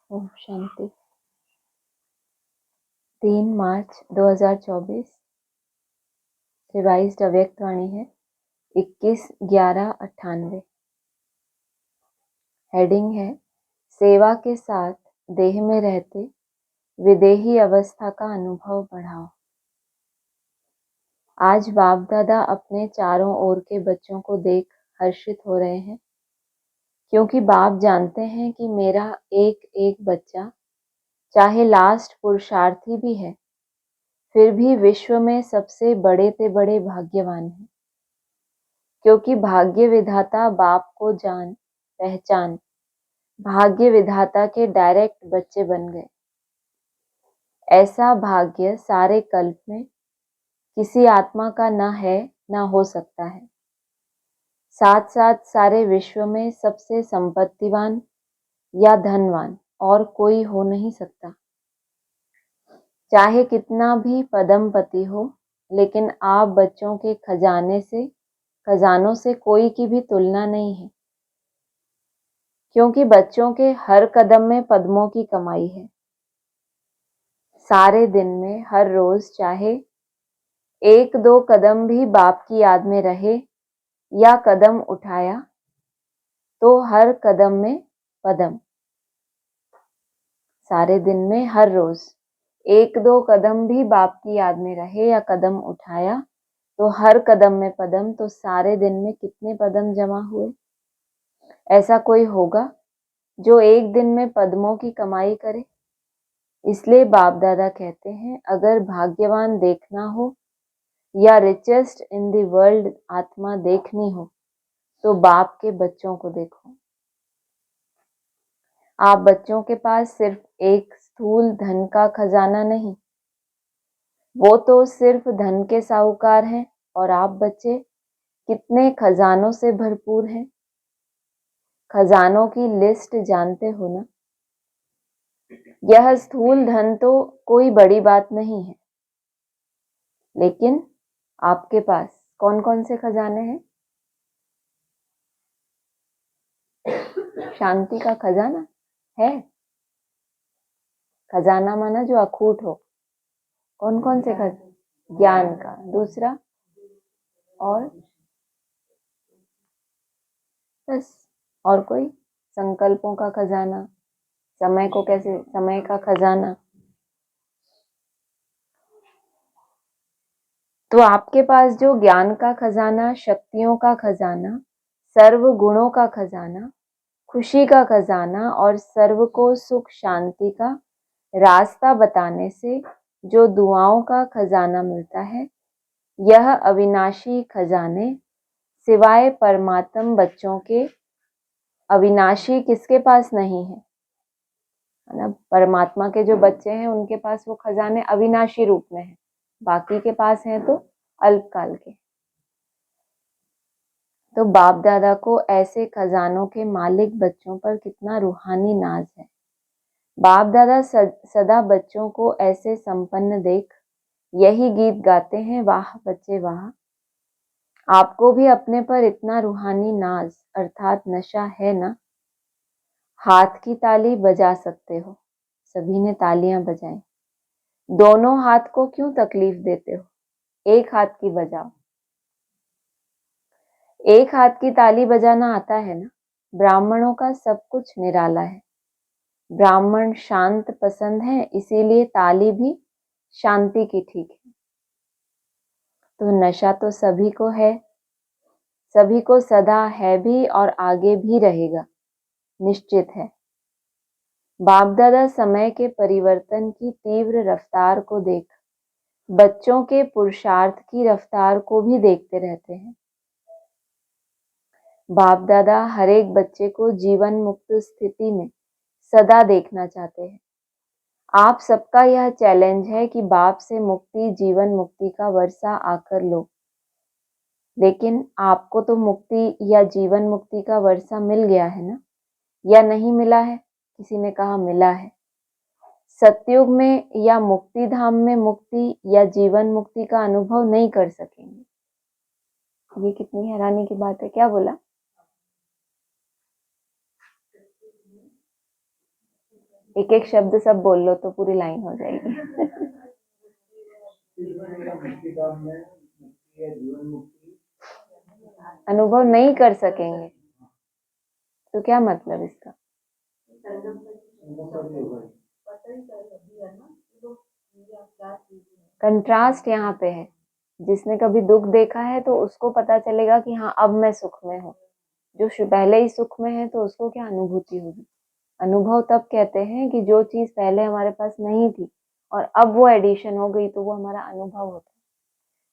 ओम शांति। 3 मार्च 2024 revised अव्यक्त वाणी है 21/11/98। Heading है सेवा के साथ देह में रहते विदेही अवस्था का अनुभव बढ़ाओ। आज बाप दादा अपने चारों ओर के बच्चों को देख हर्षित हो रहे हैं, क्योंकि बाप जानते हैं कि मेरा एक एक बच्चा चाहे लास्ट पुरुषार्थी भी है, फिर भी विश्व में सबसे बड़े से बड़े भाग्यवान है, क्योंकि भाग्य विधाता बाप को जान पहचान भाग्य विधाता के डायरेक्ट बच्चे बन गए। ऐसा भाग्य सारे कल्प में किसी आत्मा का न है न हो सकता है। साथ साथ सारे विश्व में सबसे संपत्तिवान या धनवान और कोई हो नहीं सकता। चाहे कितना भी पदमपति हो, लेकिन आप बच्चों के खजानों से कोई की भी तुलना नहीं है, क्योंकि बच्चों के हर कदम में पद्मों की कमाई है। सारे दिन में हर रोज चाहे 1-2 कदम भी बाप की याद में रहे या कदम उठाया, तो हर कदम में पदम। सारे दिन में हर रोज 1-2 कदम भी बाप की याद में रहे या कदम उठाया, तो हर कदम में पदम। तो सारे दिन में कितने पदम जमा हुए? ऐसा कोई होगा जो एक दिन में पद्मों की कमाई करे? इसलिए बाप दादा कहते हैं, अगर भाग्यवान देखना हो या रिचेस्ट इन द वर्ल्ड आत्मा देखनी हो, तो बाप के बच्चों को देखो। आप बच्चों के पास सिर्फ एक स्थूल धन का खजाना नहीं, वो तो सिर्फ धन के साहूकार हैं, और आप बच्चे कितने खजानों से भरपूर हैं। खजानों की लिस्ट जानते हो ना? यह स्थूल धन तो कोई बड़ी बात नहीं है, लेकिन आपके पास कौन कौन से खजाने हैं? शांति का खजाना है। खजाना माना जो अखूट हो। कौन कौन से खजाना? ज्ञान का। दूसरा? और बस? और कोई? संकल्पों का खजाना, समय का खजाना। तो आपके पास जो ज्ञान का खजाना, शक्तियों का खजाना, सर्व गुणों का खजाना, खुशी का खजाना और सर्व को सुख शांति का रास्ता बताने से जो दुआओं का खजाना मिलता है, यह अविनाशी खजाने सिवाय परमात्म बच्चों के अविनाशी किसके पास नहीं है ना? परमात्मा के जो बच्चे हैं उनके पास वो खजाने अविनाशी रूप में हैं, बाकी के पास हैं तो अल्पकाल के। तो बाप दादा को ऐसे खजानों के मालिक बच्चों पर कितना रूहानी नाज है। बाप दादा सदा बच्चों को ऐसे संपन्न देख यही गीत गाते हैं, वाह बच्चे वाह। आपको भी अपने पर इतना रूहानी नाज अर्थात नशा है ना? हाथ की ताली बजा सकते हो। सभी ने तालियां बजाई। दोनों हाथ को क्यों तकलीफ देते हो? एक हाथ की बजाओ। एक हाथ की ताली बजाना आता है ना? ब्राह्मणों का सब कुछ निराला है। ब्राह्मण शांत पसंद है, इसीलिए ताली भी शांति की ठीक है। तो नशा तो सभी को है, सभी को सदा है भी और आगे भी रहेगा, निश्चित है। बाप दादा समय के परिवर्तन की तीव्र रफ्तार को देख बच्चों के पुरुषार्थ की रफ्तार को भी देखते रहते हैं। बाप दादा हर एक बच्चे को जीवन मुक्त स्थिति में सदा देखना चाहते हैं। आप सबका यह चैलेंज है कि बाप से मुक्ति, जीवन मुक्ति का वर्षा आकर लो। लेकिन आपको तो मुक्ति या जीवन मुक्ति का वर्षा मिल गया है ना, या नहीं मिला है? किसी ने कहा मिला है। सतयुग में या मुक्ति धाम में मुक्ति या जीवन मुक्ति का अनुभव नहीं कर सकेंगे। ये कितनी हैरानी की बात है। क्या बोला? एक एक शब्द सब बोल लो तो पूरी लाइन हो जाएगी। अनुभव नहीं कर सकेंगे तो क्या मतलब इसका? कंट्रास्ट यहाँ पे है। जिसने कभी दुख देखा है तो उसको पता चलेगा कि हाँ अब मैं सुख में हूँ। जो पहले ही सुख में है तो उसको क्या अनुभूति होगी? अनुभव तब कहते हैं कि जो चीज पहले हमारे पास नहीं थी और अब वो एडिशन हो गई तो वो हमारा अनुभव होता है।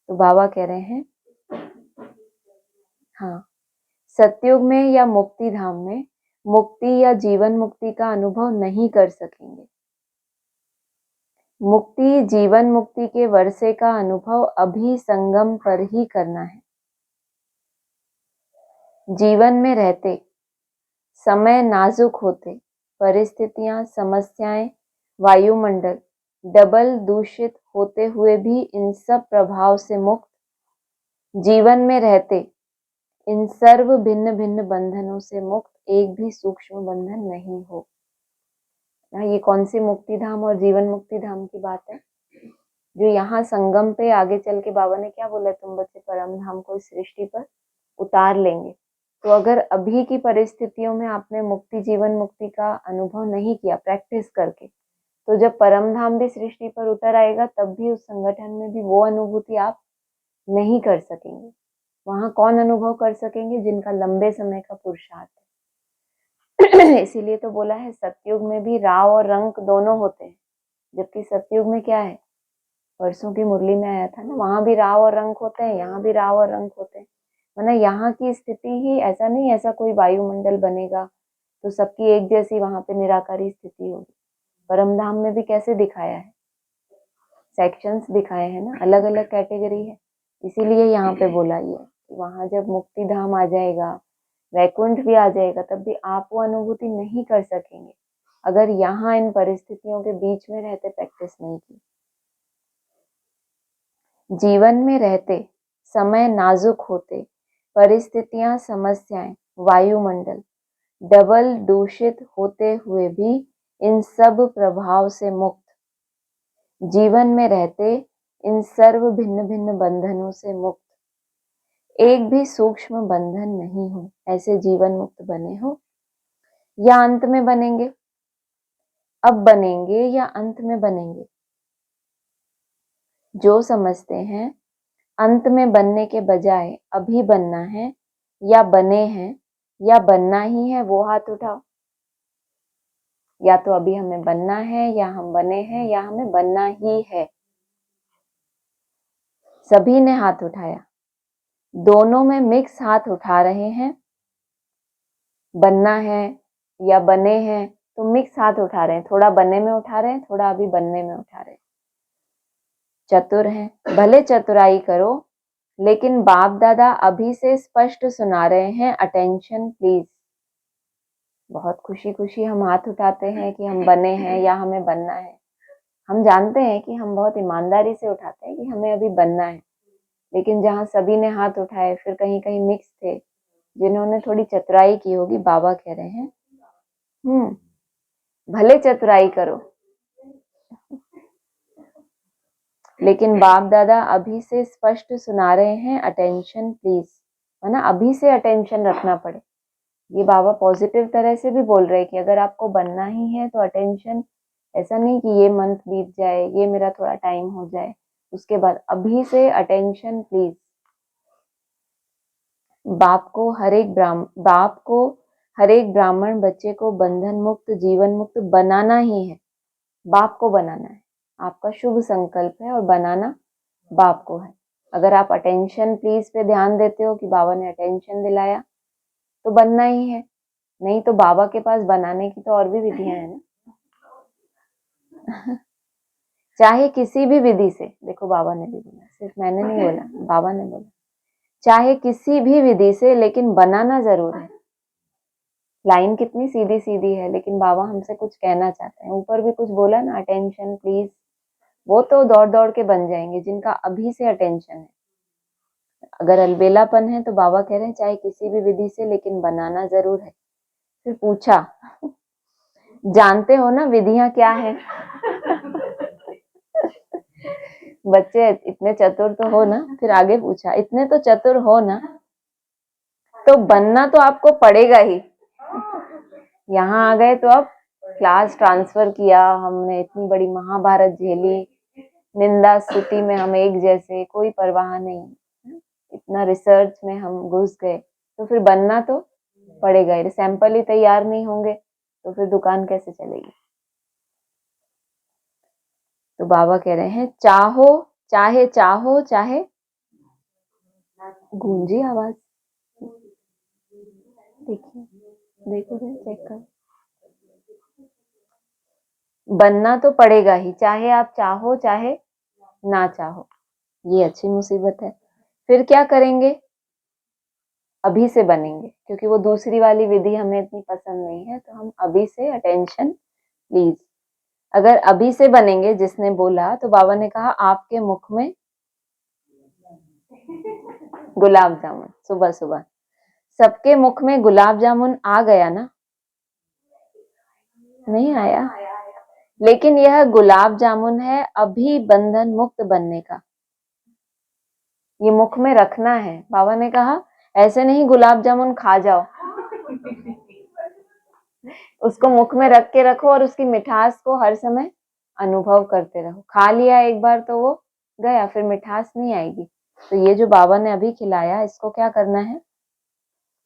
तो बाबा कह रहे हैं हाँ, सतयुग में या मुक्ति धाम में मुक्ति या जीवन मुक्ति का अनुभव नहीं कर सकेंगे। मुक्ति जीवन मुक्ति के वर्षे का अनुभव अभी संगम पर ही करना है। जीवन में रहते समय नाजुक होते, परिस्थितियां, समस्याएं, वायुमंडल डबल दूषित होते हुए भी इन सब प्रभाव से मुक्त, जीवन में रहते इन सर्व भिन्न भिन्न बंधनों से मुक्त एक भी सूक्ष्म बंधन नहीं हो। ये कौन सी मुक्ति धाम और जीवन मुक्ति धाम की बात है? जो यहाँ संगम पे आगे चल के बाबा ने क्या बोला, तुम बच्चे परम धाम को इस सृष्टि पर उतार लेंगे। तो अगर अभी की परिस्थितियों में आपने मुक्ति जीवन मुक्ति का अनुभव नहीं किया प्रैक्टिस करके, तो जब परम धाम भी सृष्टि पर उतर आएगा तब भी उस संगठन में भी वो अनुभूति आप नहीं कर सकेंगे। वहां कौन अनुभव कर सकेंगे? जिनका लंबे समय का पुरुषार्थ है। इसीलिए तो बोला है सतयुग में भी राव और रंक दोनों होते हैं, जबकि सतयुग में क्या है, परसों की मुरली में आया था ना, वहां भी राव और रंक होते हैं, यहाँ भी राव और रंक होते हैं। मतलब यहाँ की स्थिति ही ऐसा नहीं, ऐसा कोई वायुमंडल बनेगा तो सबकी एक जैसी वहां पे निराकारी स्थिति होगी। परम धाम में भी कैसे दिखाया है, सेक्शंस दिखाए हैं ना, अलग अलग कैटेगरी है। इसीलिए यहाँ पे बोला ये कि वहां जब मुक्ति धाम आ जाएगा, वैकुंठ भी आ जाएगा, तब भी आप वो अनुभूति नहीं कर सकेंगे अगर यहाँ इन परिस्थितियों के बीच में रहते प्रैक्टिस नहीं की। जीवन में रहते समय नाजुक होते, परिस्थितियां, समस्याएं, वायुमंडल डबल दूषित होते हुए भी इन सब प्रभाव से मुक्त, जीवन में रहते इन सर्व भिन्न भिन्न बंधनों से मुक्त, एक भी सूक्ष्म बंधन नहीं हो, ऐसे जीवन मुक्त बने हो या अंत में बनेंगे? अब बनेंगे या अंत में बनेंगे? जो समझते हैं अंत में बनने के बजाय अभी बनना है या बने हैं या बनना ही है, वो हाथ उठाओ। या तो अभी हमें बनना है या हम बने हैं या हमें बनना ही है। सभी ने हाथ उठाया, दोनों में मिक्स हाथ उठा रहे हैं। बनना है या बने हैं तो मिक्स हाथ उठा रहे हैं, थोड़ा बनने में उठा रहे हैं, थोड़ा अभी बनने में उठा रहे हैं। चतुर हैं, भले चतुराई करो, लेकिन बाप दादा अभी से स्पष्ट सुना रहे हैं, अटेंशन प्लीज। बहुत खुशी खुशी हम हाथ उठाते हैं कि हम बने हैं या हमें बनना है। हम जानते हैं कि हम बहुत ईमानदारी से उठाते हैं कि हमें अभी बनना है, लेकिन जहाँ सभी ने हाथ उठाए फिर कहीं कहीं मिक्स थे, जिन्होंने थोड़ी चतुराई की होगी। बाबा कह रहे हैं भले चतुराई करो, लेकिन बाप दादा अभी से स्पष्ट सुना रहे हैं, अटेंशन प्लीज, है ना। अभी से अटेंशन रखना पड़े। ये बाबा पॉजिटिव तरह से भी बोल रहे हैं कि अगर आपको बनना ही है तो अटेंशन, ऐसा नहीं कि ये मंथ बीत जाए, ये मेरा थोड़ा टाइम हो जाए, उसके बाद अभी से अटेंशन प्लीज। बाप को हर एक ब्राह्मण बच्चे को बंधन मुक्त जीवन मुक्त बनाना ही है। बाप को बनाना है, आपका शुभ संकल्प है और बनाना बाप को है। अगर आप अटेंशन प्लीज पे ध्यान देते हो कि बाबा ने अटेंशन दिलाया तो बनना ही है, नहीं तो बाबा के पास बनाने की तो और भी विधियां है ना। चाहे किसी भी विधि से, देखो बाबा ने भी बोला, सिर्फ मैंने नहीं बोला, बाबा ने बोला, चाहे किसी भी विधि से, लेकिन बनाना जरूर है। लाइन कितनी सीधी सीधी है, लेकिन बाबा हमसे कुछ कहना चाहते हैं। ऊपर भी कुछ बोला ना, अटेंशन प्लीज, वो तो दौड़ दौड़ के बन जाएंगे जिनका अभी से अटेंशन है। अगर अलबेलापन है तो बाबा कह रहे हैं चाहे किसी भी विधि से, लेकिन बनाना जरूर है। फिर पूछा जानते हो ना विधियां क्या है? बच्चे इतने चतुर तो हो ना, फिर आगे पूछा इतने तो चतुर हो ना, तो बनना तो आपको पड़ेगा ही। यहाँ आ गए तो अब क्लास ट्रांसफर किया हमने, इतनी बड़ी महाभारत झेली, निंदा स्तुति में हम एक जैसे, कोई परवाह नहीं, इतना रिसर्च में हम घुस गए, तो फिर बनना तो पड़ेगा ही। सैंपल ही तैयार नहीं होंगे तो फिर दुकान कैसे चलेगी? तो बाबा कह रहे हैं चाहो चाहे चाहो चाहे, गूंजी आवाज, देखिए देखो चेक कर, बनना तो पड़ेगा ही, चाहे आप चाहो चाहे ना चाहो। ये अच्छी मुसीबत है। फिर क्या करेंगे? अभी से बनेंगे, क्योंकि वो दूसरी वाली विधि हमें इतनी पसंद नहीं है, तो हम अभी से अटेंशन प्लीज। अगर अभी से बनेंगे, जिसने बोला, तो बाबा ने कहा आपके मुख में गुलाब जामुन, सुबह सुबह सबके मुख में गुलाब जामुन आ गया ना? नहीं आया, लेकिन यह गुलाब जामुन है अभी बंधन मुक्त बनने का। ये मुख में रखना है। बाबा ने कहा ऐसे नहीं गुलाब जामुन खा जाओ, उसको मुख में रख के रखो और उसकी मिठास को हर समय अनुभव करते रहो। खा लिया एक बार तो वो गया, फिर मिठास नहीं आएगी। तो ये जो बाबा ने अभी खिलाया, इसको क्या करना है?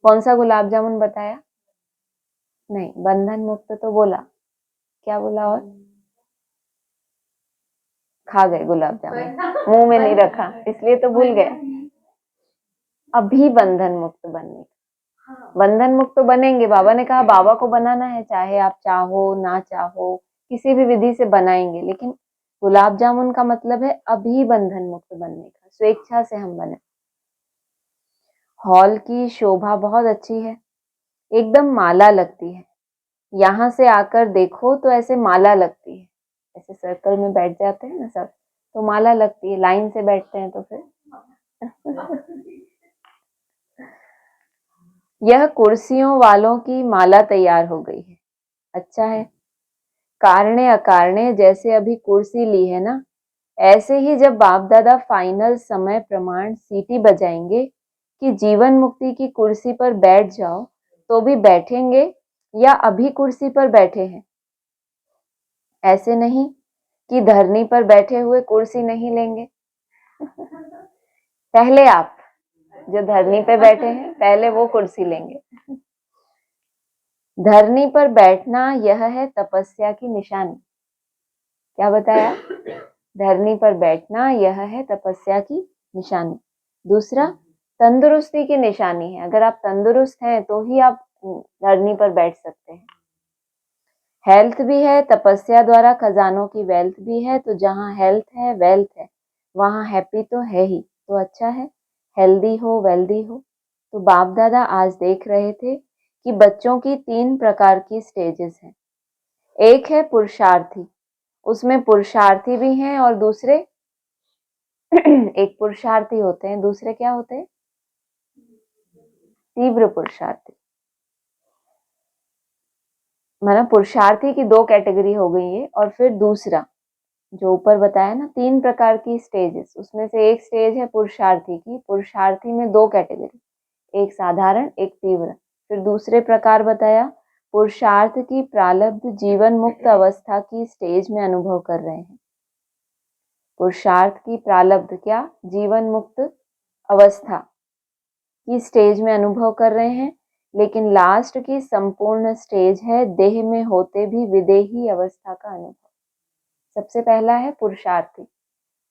कौन सा गुलाब जामुन बताया? नहीं, बंधन मुक्त तो बोला, क्या बोला? और खा गए गुलाब जामुन, मुंह में नहीं रखा, इसलिए तो भूल गए। अभी बंधन मुक्त बनने, बंधन मुक्त तो बनेंगे। बाबा ने कहा बाबा को बनाना है, चाहे आप चाहो ना चाहो, किसी भी विधि से बनाएंगे, लेकिन गुलाब जामुन का मतलब है अभी बंधन मुक्त बनने का, स्वेच्छा से हम बने। हॉल की शोभा बहुत अच्छी है, एकदम माला लगती है। यहाँ से आकर देखो तो ऐसे माला लगती है, ऐसे सर्कल में बैठ जाते हैं ना सब, तो माला लगती है। लाइन से बैठते हैं तो फिर यह कुर्सियों वालों की माला तैयार हो गई है। अच्छा है, कारणे अकारणे जैसे अभी कुर्सी ली है ना, ऐसे ही जब बाप दादा फाइनल समय प्रमाण सीटी बजाएंगे कि जीवन मुक्ति की कुर्सी पर बैठ जाओ, तो भी बैठेंगे या अभी कुर्सी पर बैठे हैं? ऐसे नहीं कि धरनी पर बैठे हुए कुर्सी नहीं लेंगे। पहले आप जो धरनी पे बैठे हैं, पहले वो कुर्सी लेंगे। धरनी पर बैठना यह है तपस्या की निशानी। क्या बताया? धरनी पर बैठना यह है तपस्या की निशानी। दूसरा, तंदुरुस्ती की निशानी है। अगर आप तंदुरुस्त हैं तो ही आप धरनी पर बैठ सकते हैं। हेल्थ भी है, तपस्या द्वारा खजानों की वेल्थ भी है। तो जहाँ हेल्थ है, वेल्थ है, वहाँ हैप्पी तो है ही। तो अच्छा है, हेल्दी हो, वेल्दी हो। तो बाप दादा आज देख रहे थे कि बच्चों की 3 प्रकार की स्टेजेस हैं। एक है पुरुषार्थी, उसमें पुरुषार्थी भी हैं और दूसरे एक पुरुषार्थी होते हैं, दूसरे क्या होते हैं? तीव्र पुरुषार्थी। मतलब पुरुषार्थी की 2 कैटेगरी हो गई है। और फिर दूसरा जो ऊपर बताया ना 3 प्रकार की स्टेजेस, उसमें से एक स्टेज है पुरुषार्थी की। पुरुषार्थी में 2 कैटेगरी, एक साधारण, एक तीव्र। फिर दूसरे प्रकार बताया, पुरुषार्थ की प्रारब्ध जीवन मुक्त अवस्था की स्टेज में अनुभव कर रहे हैं। पुरुषार्थ की प्रारब्ध क्या? जीवन मुक्त अवस्था की स्टेज में अनुभव कर रहे हैं। लेकिन लास्ट की संपूर्ण स्टेज है देह में होते भी विदेही अवस्था का अनुभव। सबसे पहला है पुरुषार्थी,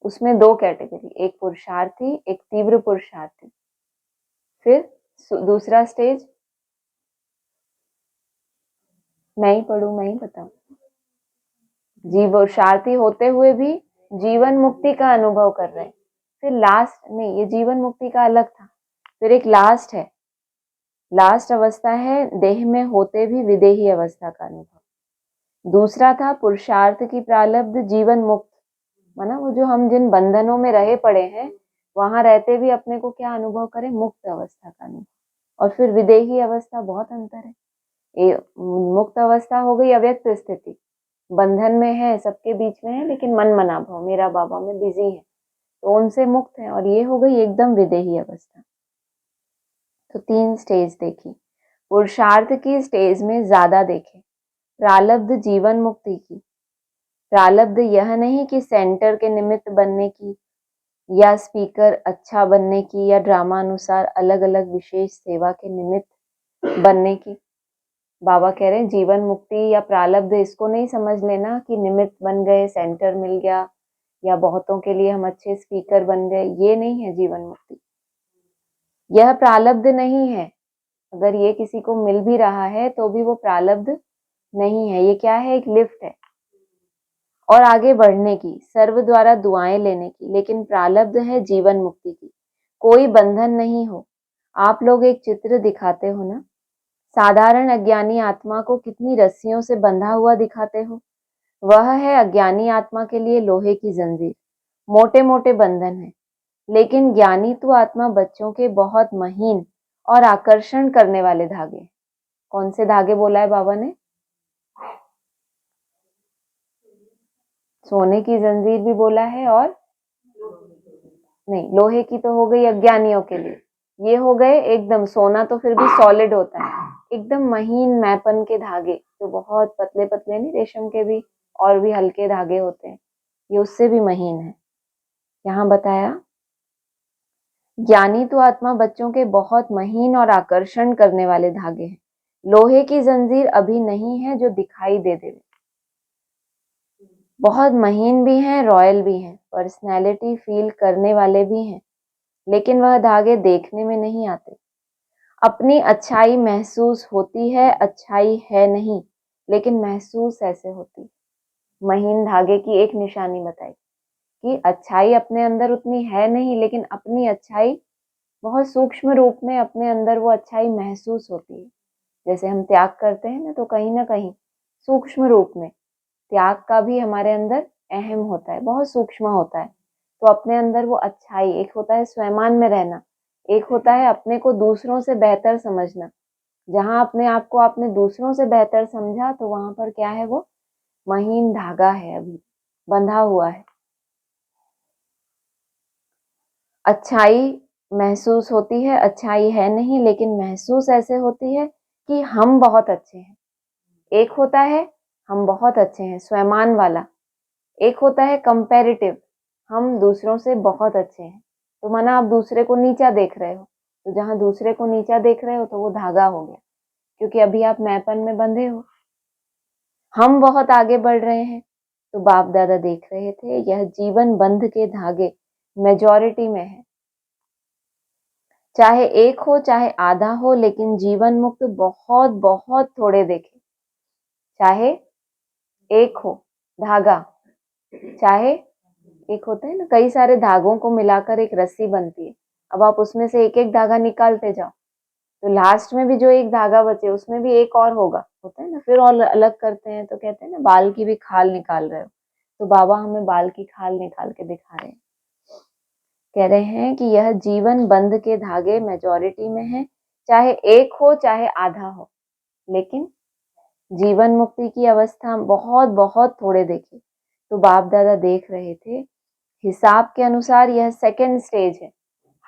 उसमें 2 कैटेगरी, एक पुरुषार्थी, एक तीव्र पुरुषार्थी। फिर दूसरा स्टेज, मैं ही पढ़ूं, मैं ही बताऊं। पुरुषार्थी होते हुए भी जीवन मुक्ति का अनुभव कर रहे हैं। फिर लास्ट नहीं, ये जीवन मुक्ति का अलग था। फिर एक लास्ट है, लास्ट अवस्था है देह में होते भी विदेही अवस्था का अनुभव। दूसरा था पुरुषार्थ की प्रारब्ध जीवन मुक्त, माना वो जो हम जिन बंधनों में रहे पड़े हैं, वहां रहते भी अपने को क्या अनुभव करें? मुक्त अवस्था का अनुभव। और फिर विदेही अवस्था, बहुत अंतर है। मुक्त अवस्था हो गई अव्यक्त स्थिति, बंधन में है, सबके बीच में है, लेकिन मन मना भाव मेरा बाबा में बिजी है, तो उनसे मुक्त है। और ये हो गई एकदम विदेही अवस्था। तो 3 स्टेज देखी। पुरुषार्थ की स्टेज में ज्यादा देखे, प्रालब्ध जीवन मुक्ति की। प्रालब्ध यह नहीं कि सेंटर के निमित्त बनने की, या स्पीकर अच्छा बनने की, या ड्रामा अनुसार अलग अलग विशेष सेवा के निमित्त बनने की। बाबा कह रहे हैं जीवन मुक्ति या प्रालब्ध इसको नहीं समझ लेना कि निमित्त बन गए, सेंटर मिल गया, या बहुतों के लिए हम अच्छे स्पीकर बन गए। ये नहीं है जीवन मुक्ति, यह प्रालब्ध नहीं है। अगर ये किसी को मिल भी रहा है तो भी वो प्रालब्ध नहीं है। ये क्या है? एक लिफ्ट है और आगे बढ़ने की, सर्व द्वारा दुआएं लेने की। लेकिन प्रालब्ध है जीवन मुक्ति की, कोई बंधन नहीं हो। आप लोग एक चित्र दिखाते हो ना, साधारण अज्ञानी आत्मा को कितनी रस्सियों से बंधा हुआ दिखाते हो, वह है अज्ञानी आत्मा के लिए लोहे की जंजीर, मोटे मोटे बंधन है। लेकिन ज्ञानी तो आत्मा बच्चों के बहुत महीन और आकर्षण करने वाले धागे। कौन से धागे बोला है बाबा ने? सोने की जंजीर भी बोला है, और नहीं, लोहे की तो हो गई अज्ञानियों के लिए। ये हो गए एकदम, सोना तो फिर भी सॉलिड होता है, एकदम महीन मैपन के धागे, जो बहुत पतले पतले नहीं, रेशम के भी और भी हल्के धागे होते हैं, ये उससे भी महीन है। यहाँ बताया ज्ञानी तो आत्मा बच्चों के बहुत महीन और आकर्षण करने वाले धागे हैं। लोहे की जंजीर अभी नहीं है जो दिखाई दे दे, बहुत महीन भी हैं, रॉयल भी हैं, पर्सनैलिटी फील करने वाले भी हैं, लेकिन वह धागे देखने में नहीं आते। अपनी अच्छाई महसूस होती है, अच्छाई है नहीं, लेकिन महसूस ऐसे होती। महीन धागे की एक निशानी बताई कि अच्छाई अपने अंदर उतनी है नहीं, लेकिन अपनी अच्छाई बहुत सूक्ष्म रूप में अपने अंदर वो अच्छाई महसूस होती है। जैसे हम त्याग करते हैं ना, तो कहीं ना कहीं सूक्ष्म रूप में त्याग का भी हमारे अंदर अहम होता है, बहुत सूक्ष्म होता है। तो अपने अंदर वो अच्छाई, एक होता है स्वयमान में रहना, एक होता है अपने को दूसरों से बेहतर समझना। जहां अपने आप को आपने दूसरों से बेहतर समझा, तो वहां पर क्या है? वो महीन धागा है, अभी बंधा हुआ है। अच्छाई महसूस होती है, अच्छाई है नहीं, लेकिन महसूस ऐसे होती है कि हम बहुत अच्छे हैं। एक होता है हम बहुत अच्छे हैं, स्वयमान वाला। एक होता है कंपैरेटिव, हम दूसरों से बहुत अच्छे हैं। तो माना आप दूसरे को नीचा देख रहे हो, तो जहां दूसरे को नीचा देख रहे हो तो वो धागा हो गया, क्योंकि अभी आप मैपन में बंधे हो। हम बहुत आगे बढ़ रहे हैं, तो बाप दादा देख रहे थे यह जीवन बंध के धागे मेजॉरिटी में है। चाहे एक हो चाहे आधा हो, लेकिन जीवन मुक्त बहुत बहुत थोड़े देखे। चाहे एक हो धागा, चाहे एक होता है ना, कई सारे धागों को मिलाकर एक रस्सी बनती है। अब आप उसमें से एक एक धागा निकालते जाओ, तो लास्ट में भी जो एक धागा बचे उसमें भी एक और होगा, होता है ना। फिर और अलग करते हैं तो कहते हैं ना, बाल की भी खाल निकाल रहे हो। तो बाबा हमें बाल की खाल निकाल के दिखा रहे हैं, कह रहे हैं कि यह जीवन बंध के धागे मेजॉरिटी में है, चाहे एक हो चाहे आधा हो, लेकिन जीवन मुक्ति की अवस्था बहुत बहुत थोड़े देखे। तो बाप दादा देख रहे थे, हिसाब के अनुसार यह सेकंड स्टेज है।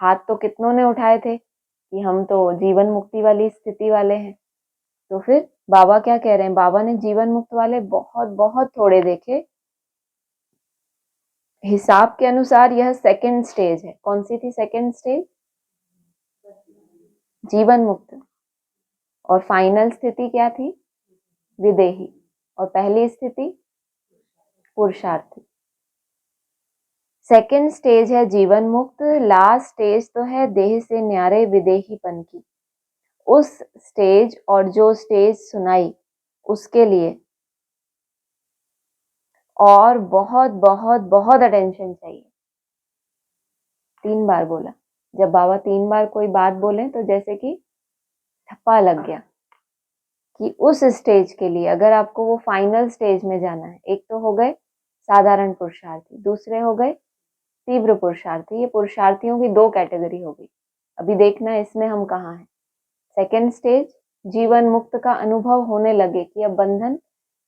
हाथ तो कितनों ने उठाए थे कि हम तो जीवन मुक्ति वाली स्थिति वाले हैं। तो फिर बाबा क्या कह रहे हैं? बाबा ने जीवन मुक्त वाले बहुत बहुत थोड़े देखे। हिसाब के अनुसार यह सेकंड स्टेज है। कौन सी थी सेकंड स्टेज? जीवन मुक्त। और फाइनल स्थिति क्या थी? विदेही। और पहली स्थिति पुरुषार्थी। सेकंड स्टेज है जीवन मुक्त, लास्ट स्टेज तो है देह से न्यारे विदेहीपन की। उस स्टेज और जो स्टेज सुनाई उसके लिए और बहुत बहुत बहुत अटेंशन चाहिए। 3 बार बोला। जब बाबा 3 बार कोई बात बोले तो जैसे कि ठप्पा लग गया कि उस स्टेज के लिए अगर आपको वो फाइनल स्टेज में जाना है, एक तो हो गए साधारण पुरुषार्थी, दूसरे हो गए तीव्र पुरुषार्थी। ये पुरुषार्थियों की 2 कैटेगरी हो गई। अभी देखना इसमें हम कहाँ हैं। सेकेंड स्टेज जीवन मुक्त का अनुभव होने लगे कि अब बंधन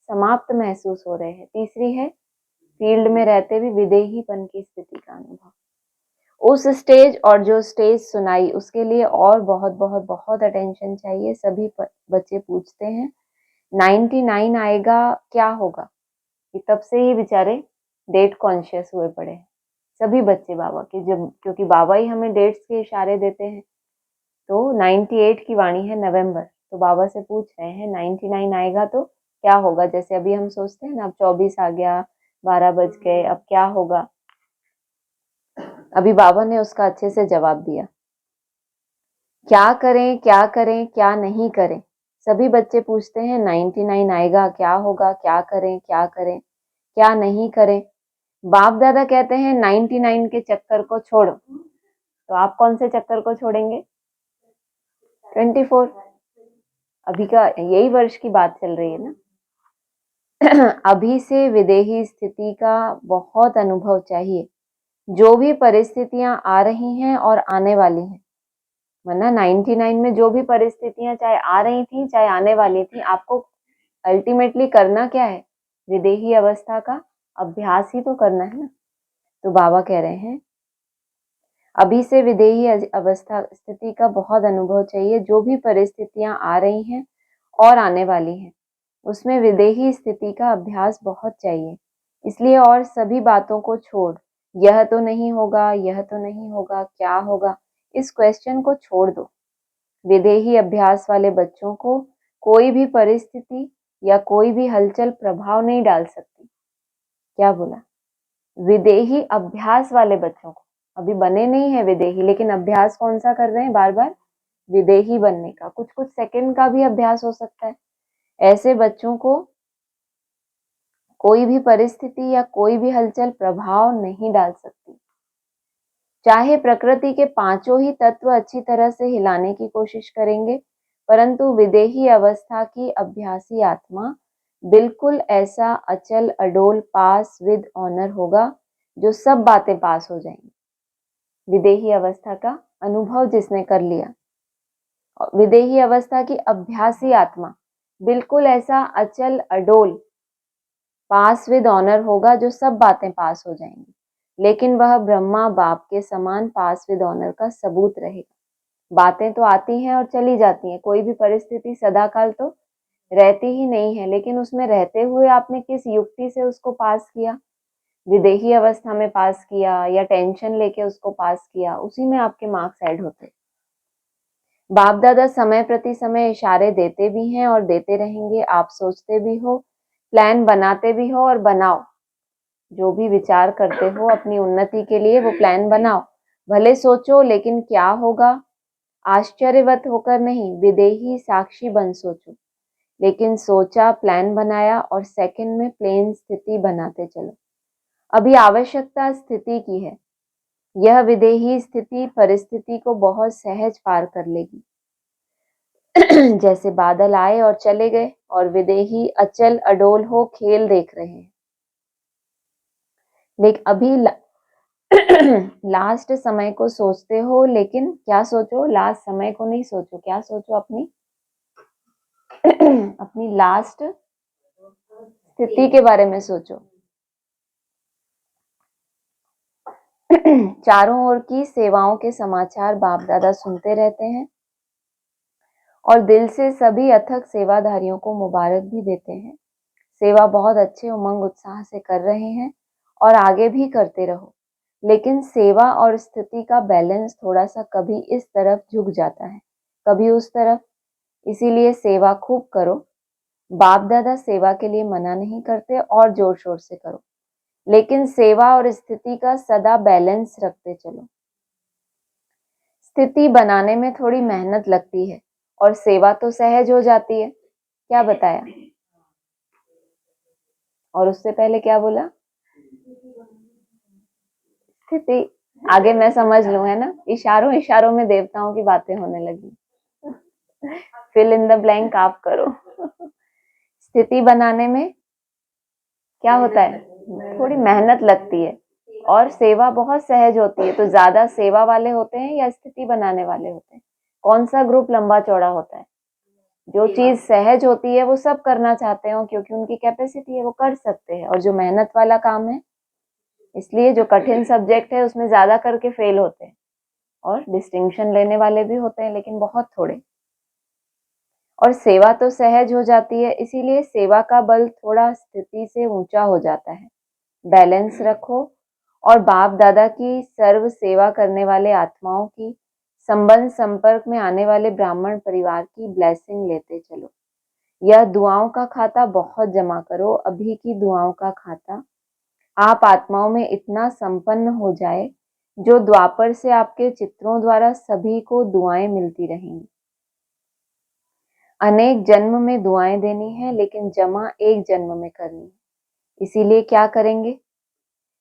समाप्त महसूस हो रहे हैं। तीसरी है फील्ड में रहते भी विदेहीपन की स्थिति का अनुभव। उस स्टेज और जो स्टेज सुनाई उसके लिए और बहुत बहुत बहुत अटेंशन चाहिए। सभी बच्चे पूछते हैं 99 आएगा क्या होगा, कि तब से ही बेचारे डेट कॉन्शियस हुए पड़े हैं सभी बच्चे बाबा के, जब क्योंकि बाबा ही हमें डेट्स के इशारे देते हैं। तो 98 की वाणी है नवंबर, तो बाबा से पूछ रहे हैं 99 आएगा तो क्या होगा। जैसे अभी हम सोचते हैं ना अब 24 आ गया, 12 बज गए, अब क्या होगा। अभी बाबा ने उसका अच्छे से जवाब दिया। क्या करें क्या करें क्या नहीं करें, सभी बच्चे पूछते हैं 99 आएगा क्या होगा, क्या करें क्या नहीं करें। बाप दादा कहते हैं 99 के चक्कर को छोड़ो। तो आप कौन से चक्कर को छोड़ेंगे? 24। अभी का यही वर्ष की बात चल रही है ना। अभी से विदेही स्थिति का बहुत अनुभव चाहिए। जो भी परिस्थितियां आ रही हैं और आने वाली हैं, वरना 99 में जो भी परिस्थितियां चाहे आ रही थी चाहे आने वाली थी, आपको अल्टीमेटली करना क्या है? विदेही अवस्था का अभ्यास ही तो करना है ना। तो बाबा कह रहे हैं अभी से विदेही अवस्था स्थिति का बहुत अनुभव चाहिए। जो भी परिस्थितियां आ रही हैं और आने वाली हैं, उसमें विदेही स्थिति का अभ्यास बहुत चाहिए। इसलिए और सभी बातों को छोड़, यह तो नहीं होगा, यह तो नहीं होगा, क्या होगा, इस क्वेश्चन को छोड़ दो। विदेही अभ्यास वाले बच्चों को कोई भी परिस्थिति या कोई भी हलचल प्रभाव नहीं डाल सकती। क्या बोला? विदेही अभ्यास वाले बच्चों को, अभी बने नहीं है विदेही, लेकिन अभ्यास कौन सा कर रहे हैं? बार बार विदेही बनने का। कुछ कुछ सेकंड का भी अभ्यास हो सकता है। ऐसे बच्चों को कोई भी परिस्थिति या कोई भी हलचल प्रभाव नहीं डाल सकती। चाहे प्रकृति के पांचों ही तत्व अच्छी तरह से हिलाने की कोशिश करेंगे, परंतु विदेही अवस्था की अभ्यासी आत्मा बिल्कुल ऐसा अचल अडोल पास विद ऑनर होगा जो सब बातें पास हो जाएंगी। विदेही अवस्था का अनुभव जिसने कर लिया, विदेही अवस्था की अभ्यासी आत्मा बिल्कुल ऐसा अचल अडोल पास विद ऑनर होगा जो सब बातें पास हो जाएंगी, लेकिन वह ब्रह्मा बाप के समान पास विद ऑनर का सबूत रहेगा। बातें तो आती हैं और चली जाती हैं, कोई भी परिस्थिति सदाकाल तो रहती ही नहीं है, लेकिन उसमें रहते हुए आपने किस युक्ति से उसको पास किया, विदेही अवस्था में पास किया या टेंशन लेके उसको पास किया, उसी में आपके मार्क्स ऐड होते। बाप दादा समय प्रति समय इशारे देते भी हैं और देते रहेंगे। आप सोचते भी हो, प्लान बनाते भी हो और बनाओ। जो भी विचार करते हो अपनी उन्नति के लिए वो प्लान बनाओ। भले सोचो, लेकिन क्या होगा आश्चर्यवत होकर नहीं, विदेही साक्षी बन सोचो। लेकिन सोचा, प्लान बनाया और सेकंड में प्लेन स्थिति बनाते चलो। अभी आवश्यकता स्थिति की है। यह विदेही स्थिति परिस्थिति को बहुत सहज पार कर लेगी। जैसे बादल आए और चले गए और विदेही अचल अडोल हो खेल देख रहे हैं। लेकिन अभी लास्ट समय को सोचते हो, लेकिन क्या सोचो? लास्ट समय को नहीं सोचो। क्या सोचो? अपनी अपनी लास्ट स्थिति के बारे में सोचो। चारों ओर की सेवाओं के समाचार बाप दादा सुनते रहते हैं और दिल से सभी अथक सेवाधारियों को मुबारक भी देते हैं। सेवा बहुत अच्छे उमंग उत्साह से कर रहे हैं और आगे भी करते रहो, लेकिन सेवा और स्थिति का बैलेंस थोड़ा सा कभी इस तरफ झुक जाता है, कभी उस तरफ। इसीलिए सेवा खूब करो। बाप दादा सेवा के लिए मना नहीं करते और जोर शोर से करो, लेकिन सेवा और स्थिति का सदा बैलेंस रखते चलो। स्थिति बनाने में थोड़ी मेहनत लगती है और सेवा तो सहज हो जाती है। क्या बताया? और उससे पहले क्या बोला? स्थिति। आगे मैं समझ लूं, है ना? इशारों इशारों में देवताओं की बातें होने लगी। फिल इन द ब्लैंक आप करो। स्थिति बनाने में क्या होता है? थोड़ी मेहनत लगती है और सेवा बहुत सहज होती है। तो ज्यादा सेवा वाले होते हैं या स्थिति बनाने वाले होते हैं? कौन सा ग्रुप लंबा चौड़ा होता है? जो चीज सहज होती है वो सब करना चाहते हो, क्योंकि उनकी कैपेसिटी है, वो कर सकते हैं। और जो मेहनत वाला काम है, इसलिए जो कठिन सब्जेक्ट है उसमें ज्यादा करके फेल होते हैं, और डिस्टिंक्शन लेने वाले भी होते हैं, लेकिन बहुत थोड़े। और सेवा तो सहज हो जाती है, इसीलिए सेवा का बल थोड़ा स्थिति से ऊंचा हो जाता है। बैलेंस रखो और बाप दादा की सर्व सेवा करने वाले आत्माओं की, संबंध संपर्क में आने वाले ब्राह्मण परिवार की ब्लेसिंग लेते चलो। यह दुआओं का खाता बहुत जमा करो, अभी की दुआओं का खाता। आप आत्माओं में इतना संपन्न हो जाए जो द्वापर से आपके चित्रों द्वारा सभी को दुआएं मिलती रहेंगी। अनेक जन्म में दुआएं देनी है, लेकिन जमा एक जन्म में करनी है। इसीलिए क्या करेंगे?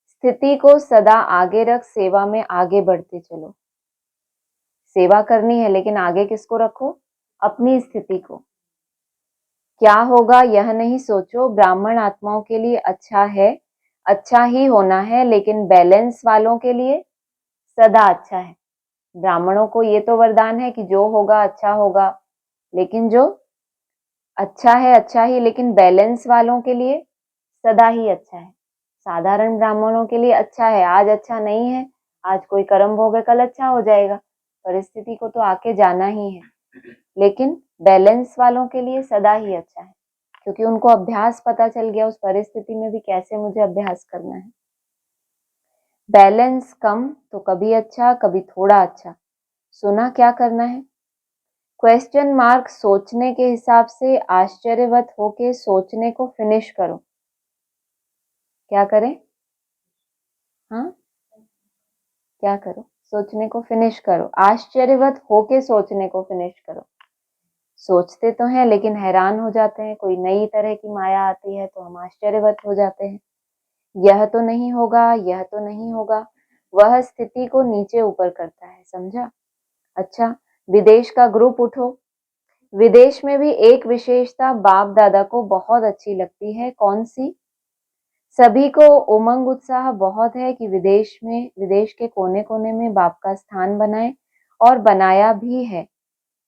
स्थिति को सदा आगे रख सेवा में आगे बढ़ते चलो। सेवा करनी है, लेकिन आगे किसको रखो? अपनी स्थिति को। क्या होगा यह नहीं सोचो, ब्राह्मण आत्माओं के लिए अच्छा है, अच्छा ही होना है, लेकिन बैलेंस वालों के लिए सदा अच्छा है। ब्राह्मणों को ये तो वरदान है कि जो होगा अच्छा होगा, लेकिन जो अच्छा है अच्छा ही, लेकिन बैलेंस वालों के लिए सदा ही अच्छा है। साधारण ब्राह्मणों के लिए अच्छा है, आज अच्छा नहीं है, आज कोई कर्म भोग है, कल अच्छा हो जाएगा। परिस्थिति को तो आके जाना ही है, लेकिन बैलेंस वालों के लिए सदा ही अच्छा है, क्योंकि उनको अभ्यास पता चल गया उस परिस्थिति में भी कैसे मुझे अभ्यास करना है। बैलेंस कम तो कभी अच्छा, कभी थोड़ा अच्छा। सुना क्या करना है? क्वेश्चन मार्क सोचने के हिसाब से आश्चर्यवत होके सोचने को फिनिश करो। क्या करें? हाँ, क्या करो? सोचने को फिनिश करो। आश्चर्यवत होके सोचने को फिनिश करो। सोचते तो हैं, लेकिन हैरान हो जाते हैं। कोई नई तरह की माया आती है तो हम आश्चर्यवत हो जाते हैं। यह तो नहीं होगा, यह तो नहीं होगा। वह स्थिति को नीचे ऊपर करता है, समझा? अच्छा, विदेश का ग्रुप उठो। विदेश में भी एक विशेषता बाप दादा को बहुत अच्छी लगती है। कौन सी? सभी को उमंग उत्साह बहुत है कि विदेश के कोने कोने में बाप का स्थान बनाए, और बनाया भी है।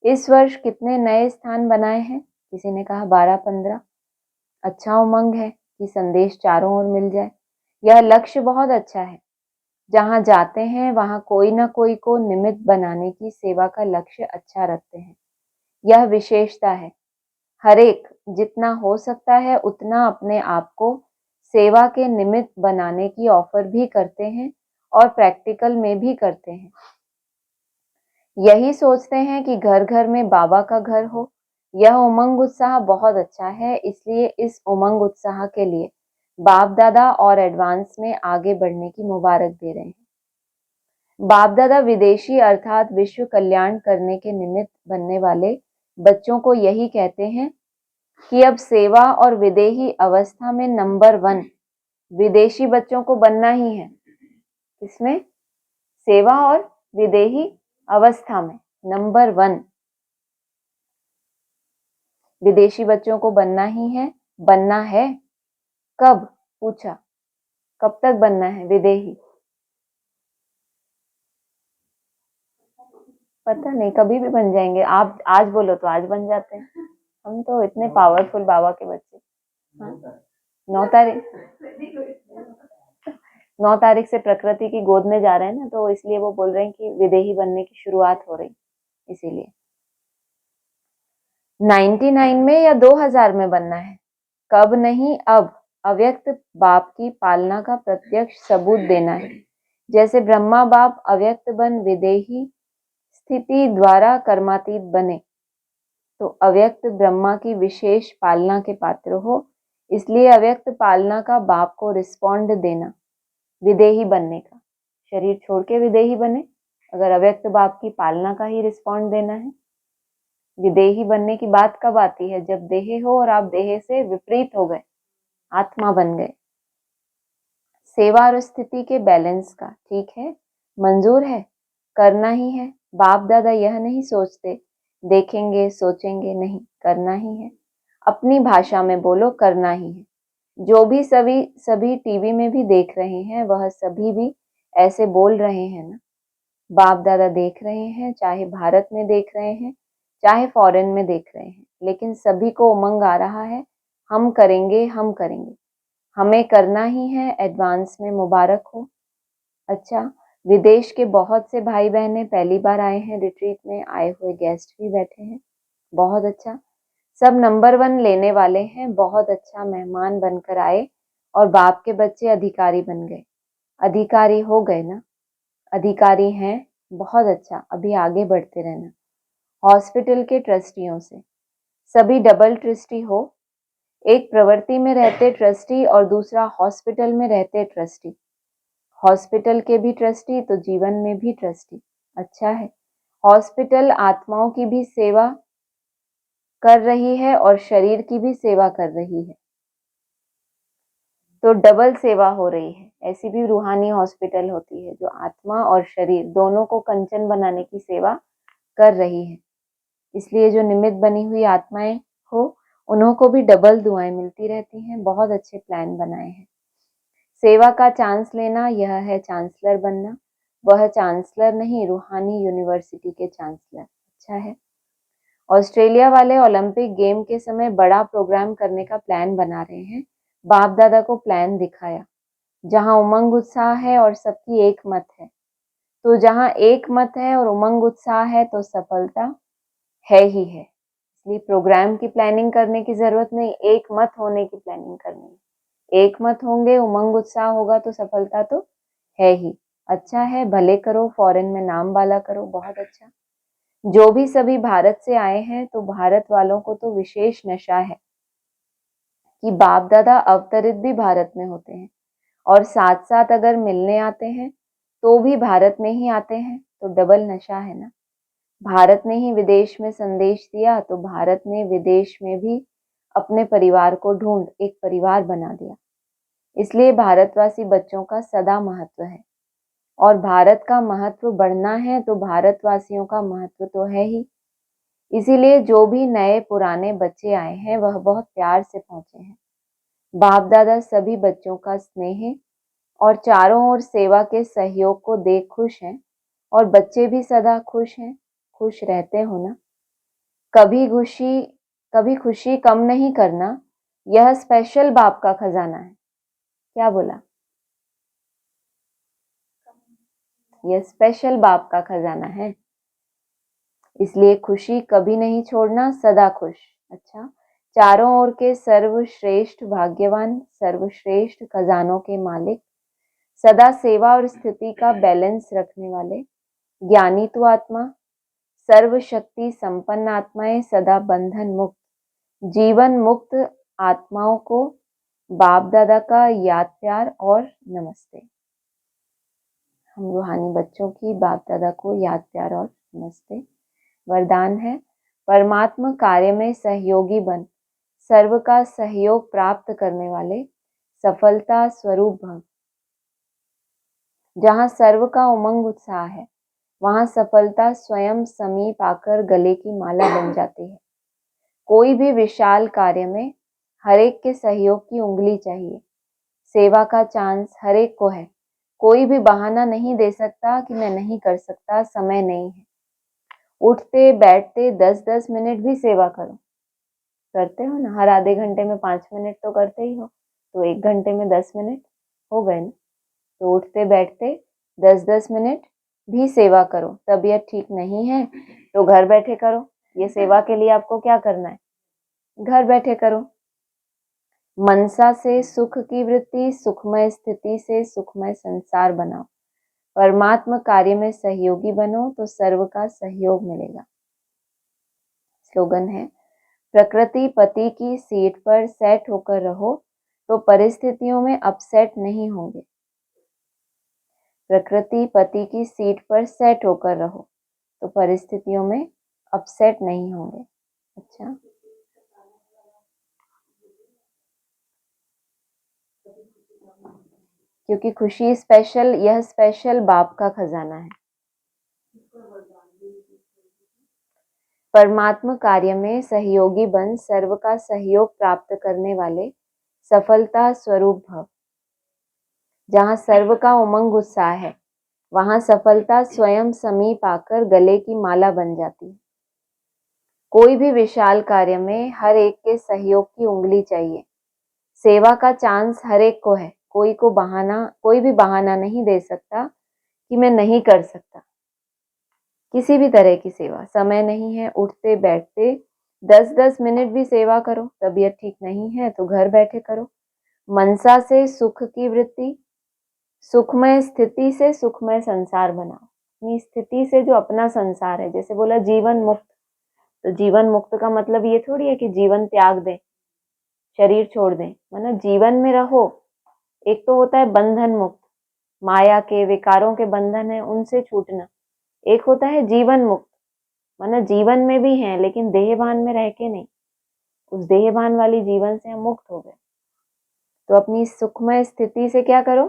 इस वर्ष कितने नए स्थान बनाए हैं? किसी ने कहा 12-15। अच्छा उमंग है कि संदेश चारों ओर मिल जाए। यह लक्ष्य बहुत अच्छा है। जहां जाते हैं वहां कोई ना कोई को निमित्त बनाने की सेवा का लक्ष्य अच्छा रखते हैं। यह विशेषता है। हर एक जितना हो सकता है उतना अपने आप को सेवा के निमित्त बनाने की ऑफर भी करते हैं, और प्रैक्टिकल में भी करते हैं। यही सोचते हैं कि घर घर में बाबा का घर हो। यह उमंग उत्साह बहुत अच्छा है, इसलिए इस उमंग उत्साह के लिए बाप दादा और एडवांस में आगे बढ़ने की मुबारक दे रहे हैं। बाप दादा विदेशी अर्थात विश्व कल्याण करने के निमित्त बनने वाले बच्चों को यही कहते हैं कि अब सेवा और विदेही अवस्था में नंबर 1 विदेशी बच्चों को बनना ही है। इसमें सेवा और विदेही अवस्था में नंबर 1 विदेशी बच्चों को बनना ही है। बनना है कब? पूछा। कब तक बनना है विदेही? पता नहीं, कभी भी बन जाएंगे। आप आज बोलो तो आज बन जाते हैं। हम तो इतने पावरफुल बाबा के बच्चे। हाँ? 9 तारीख से प्रकृति की गोद में जा रहे हैं ना, तो इसलिए वो बोल रहे हैं कि विदेही बनने की शुरुआत हो रही, इसीलिए 99 में या 2000 में बनना है। कब नहीं, अब। अव्यक्त बाप की पालना का प्रत्यक्ष सबूत देना है। जैसे ब्रह्मा बाप अव्यक्त बन विदेही स्थिति द्वारा कर्मातीत बने, तो अव्यक्त ब्रह्मा की विशेष पालना के पात्र हो। इसलिए अव्यक्त पालना का बाप को रिस्पॉन्ड देना, विदेही बनने का। शरीर छोड़ के विदेही बने, अगर अव्यक्त बाप की पालना का ही रिस्पॉन्ड देना है। विदेही बनने की बात कब आती है? जब देह हो और आप देह से विपरीत हो गए, आत्मा बन गए। सेवा और स्थिति के बैलेंस का, ठीक है, मंजूर है, करना ही है। बाप दादा यह नहीं सोचते देखेंगे सोचेंगे, नहीं, करना ही है। अपनी भाषा में बोलो, करना ही है। जो भी सभी टीवी में भी देख रहे हैं, वह सभी भी ऐसे बोल रहे हैं ना। बाप दादा देख रहे हैं, चाहे भारत में देख रहे हैं, चाहे फॉरेन में देख रहे हैं। लेकिन सभी को उमंग आ रहा है, हम करेंगे, हम करेंगे, हमें करना ही है। एडवांस में मुबारक हो। अच्छा, विदेश के बहुत से भाई बहनें पहली बार आए हैं रिट्रीट में, आए हुए गेस्ट भी बैठे हैं, बहुत अच्छा। सब नंबर 1 लेने वाले हैं, बहुत अच्छा। मेहमान बनकर आए और बाप के बच्चे अधिकारी बन गए। अधिकारी हो गए ना, अधिकारी हैं, बहुत अच्छा। अभी आगे बढ़ते रहना। हॉस्पिटल के ट्रस्टियों से सभी डबल ट्रस्टी हो, एक प्रवृत्ति में रहते ट्रस्टी और दूसरा हॉस्पिटल में रहते ट्रस्टी। हॉस्पिटल के भी ट्रस्टी तो जीवन में भी ट्रस्टी, अच्छा है। हॉस्पिटल आत्माओं की भी सेवा कर रही है और शरीर की भी सेवा कर रही है, तो डबल सेवा हो रही है। ऐसी भी रूहानी हॉस्पिटल होती है जो आत्मा और शरीर दोनों को कंचन बनाने की सेवा कर रही है। इसलिए जो निमित्त बनी हुई आत्माएं हो, उन्हों को भी डबल दुआएं मिलती रहती हैं। बहुत अच्छे प्लान बनाए हैं। सेवा का चांस लेना, यह है चांसलर बनना। वह चांसलर नहीं, रूहानी यूनिवर्सिटी के चांसलर, अच्छा है। ऑस्ट्रेलिया वाले ओलंपिक गेम के समय बड़ा प्रोग्राम करने का प्लान बना रहे हैं। बाप दादा को प्लान दिखाया, जहां उमंग उत्साह है और सबकी एक मत है। तो जहां एक मत है और उमंग उत्साह है तो सफलता है ही है। इसलिए प्रोग्राम की प्लानिंग करने की जरूरत नहीं, एक मत होने की प्लानिंग करनी है। एक मत होंगे, उमंग उत्साह होगा तो सफलता तो है ही। अच्छा है, भले करो, फॉरेन में नाम वाला करो, बहुत अच्छा। जो भी सभी भारत से आए हैं तो भारत वालों को तो विशेष नशा है कि बाप दादा अवतरित भी भारत में होते हैं और साथ साथ अगर मिलने आते हैं तो भी भारत में ही आते हैं, तो डबल नशा है ना। भारत ने ही विदेश में संदेश दिया तो भारत ने विदेश में भी अपने परिवार को ढूंढ एक परिवार बना दिया। इसलिए भारतवासी बच्चों का सदा महत्व है और भारत का महत्व बढ़ना है तो भारतवासियों का महत्व तो है ही। इसीलिए जो भी नए पुराने बच्चे आए हैं वह बहुत प्यार से पहुंचे हैं। बाप दादा सभी बच्चों का स्नेह और चारों ओर सेवा के सहयोग को देख खुश हैं और बच्चे भी सदा खुश हैं। खुश रहते हो ना। कभी खुशी कम नहीं करना, यह स्पेशल बाप का खजाना है। क्या बोला? यह स्पेशल बाप का खजाना है, इसलिए खुशी कभी नहीं छोड़ना, सदा खुश। अच्छा, चारों ओर के सर्वश्रेष्ठ भाग्यवान, सर्वश्रेष्ठ खजानों के मालिक, सदा सेवा और स्थिति का बैलेंस रखने वाले ज्ञानी तो आत्मा, सर्वशक्ति संपन्न आत्माएं, सदा बंधन मुक्त, जीवन मुक्त आत्माओं को बाप दादा का याद प्यार और नमस्ते। हम रूहानी बच्चों की बाप दादा को याद प्यार और नमस्ते। वरदान है, परमात्मा कार्य में सहयोगी बन, सर्व का सहयोग प्राप्त करने वाले सफलता स्वरूप भव। जहां सर्व का उमंग उत्साह है वहां सफलता स्वयं समीप आकर गले की माला बन जाती है। कोई भी विशाल कार्य में हर एक के सहयोग की उंगली चाहिए। सेवा का चांस हर एक को है। कोई भी बहाना नहीं दे सकता कि मैं नहीं कर सकता, समय नहीं है। उठते बैठते 10-10 मिनट भी सेवा करो। करते हो ना, हर आधे घंटे में 5 मिनट तो करते ही हो, तो 1 घंटे में 10 मिनट हो गए ना। तो उठते बैठते 10-10 मिनट भी सेवा करो। तबीयत ठीक नहीं है तो घर बैठे करो। ये सेवा के लिए आपको क्या करना है? घर बैठे करो। मनसा से सुख की वृत्ति, सुखमय स्थिति से सुखमय संसार बनाओ। परमात्मा कार्य में सहयोगी बनो तो सर्व का सहयोग मिलेगा। स्लोगन है, प्रकृति पति की सीट पर सेट होकर रहो तो परिस्थितियों में अपसेट नहीं होंगे। प्रकृति पति की सीट पर सेट होकर रहो तो परिस्थितियों में अपसेट नहीं होंगे। अच्छा, क्योंकि खुशी स्पेशल, यह स्पेशल बाप का खजाना है। परमात्मा कार्य में सहयोगी बन, सर्व का सहयोग प्राप्त करने वाले सफलता स्वरूप भव। जहां सर्व का उमंग उत्साह है वहां सफलता स्वयं समीप आकर गले की माला बन जाती है। कोई भी विशाल कार्य में हर एक के सहयोग की उंगली चाहिए। सेवा का चांस हर एक को है, कोई भी बहाना नहीं दे सकता कि मैं नहीं कर सकता। किसी भी तरह की सेवा, समय नहीं है उठते बैठते 10-10 मिनट भी सेवा करो। तबीयत ठीक नहीं है तो घर बैठे करो। मनसा से सुख की वृत्ति, सुखमय स्थिति से सुखमय संसार बनाओ। अपनी स्थिति से जो अपना संसार है, जैसे बोला जीवन मुक्त, तो जीवन मुक्त का मतलब ये थोड़ी है कि जीवन त्याग दें, शरीर छोड़ दें, मतलब जीवन में रहो। एक तो होता है बंधन मुक्त, माया के विकारों के बंधन है उनसे छूटना। एक होता है जीवन मुक्त, मतलब जीवन में भी हैं लेकिन देहभान में रह के नहीं, उस देहभान वाली जीवन से हम मुक्त हो गए। तो अपनी सुखमय स्थिति से क्या करो,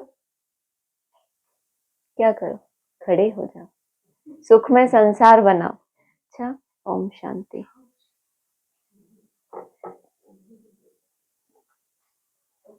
खड़े हो जाओ, सुखमय संसार बनाओ। अच्छा, ओम शांति।